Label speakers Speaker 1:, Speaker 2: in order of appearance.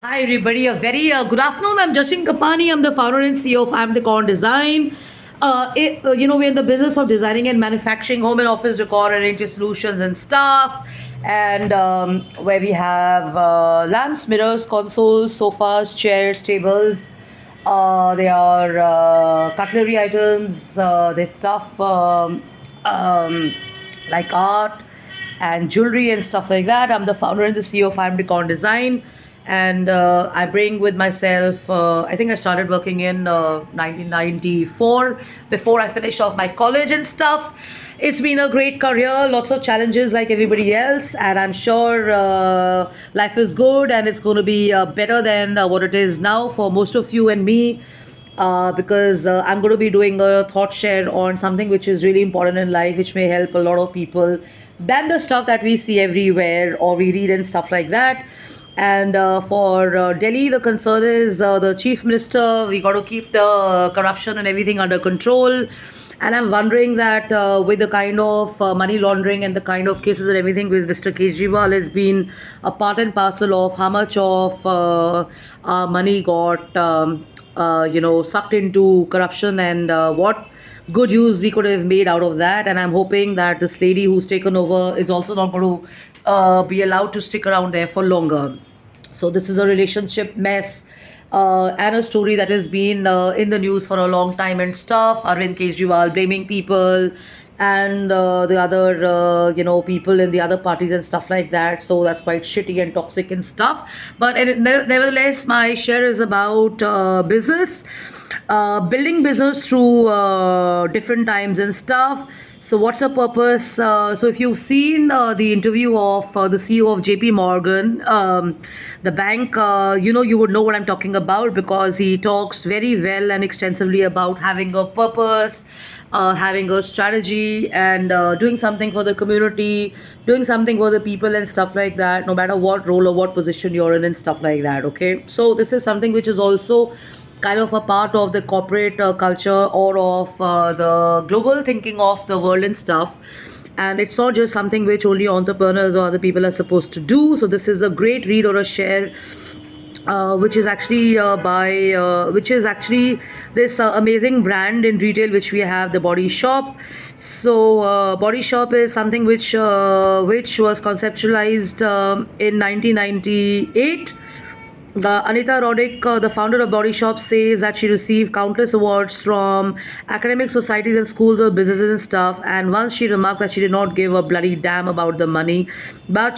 Speaker 1: Hi everybody, a very good afternoon. I'm Jashin Kapani. I'm the founder and CEO of I'm Decor Design. We're in the business of designing and manufacturing home and office decor and interior solutions and stuff. And where we have lamps, mirrors, consoles, sofas, chairs, tables. They are cutlery items. They stuff like art and jewelry and stuff like that. I'm the founder and the CEO of I'm Decor Design, and I bring with myself. I think I started working in 1994 before I finished off my college and stuff. It's been a great career, lots of challenges like everybody else, and I'm sure life is good and it's going to be better than what it is now for most of you and me because I'm going to be doing a thought share on something which is really important in life, which may help a lot of people than the stuff that we see everywhere or we read and stuff like that. And for Delhi, the concern is the chief minister. We got to keep the corruption and everything under control. And I'm wondering that with the kind of money laundering and the kind of cases and everything with Mr. Kejriwal has been a part and parcel of how much of our money got sucked into corruption and what good use we could have made out of that. And I'm hoping that this lady who's taken over is also not going to be allowed to stick around there for longer. So this is a relationship mess and a story that has been in the news for a long time and stuff. Arvind Kejriwal blaming people and the other people in the other parties and stuff like that. So that's quite shitty and toxic and stuff. But nevertheless, my share is about business, building business through different times and stuff. So what's the purpose? So if you've seen the interview of the CEO of JP Morgan, the bank, you would know what I'm talking about because he talks very well and extensively about having a purpose, having a strategy, and doing something for the community, doing something for the people and stuff like that, no matter what role or what position you're in and stuff like that. Okay, so this is something which is also kind of a part of the corporate culture or of the global thinking of the world and stuff. And it's not just something which only entrepreneurs or other people are supposed to do. So this is a great read or a share which is actually which is actually this amazing brand in retail which we have, the Body Shop. So Body Shop is something which was conceptualized in 1998. Anita Roddick, the founder of Body Shop, says that she received countless awards from academic societies and schools of businesses and stuff. And once she remarked that she did not give a bloody damn about the money, but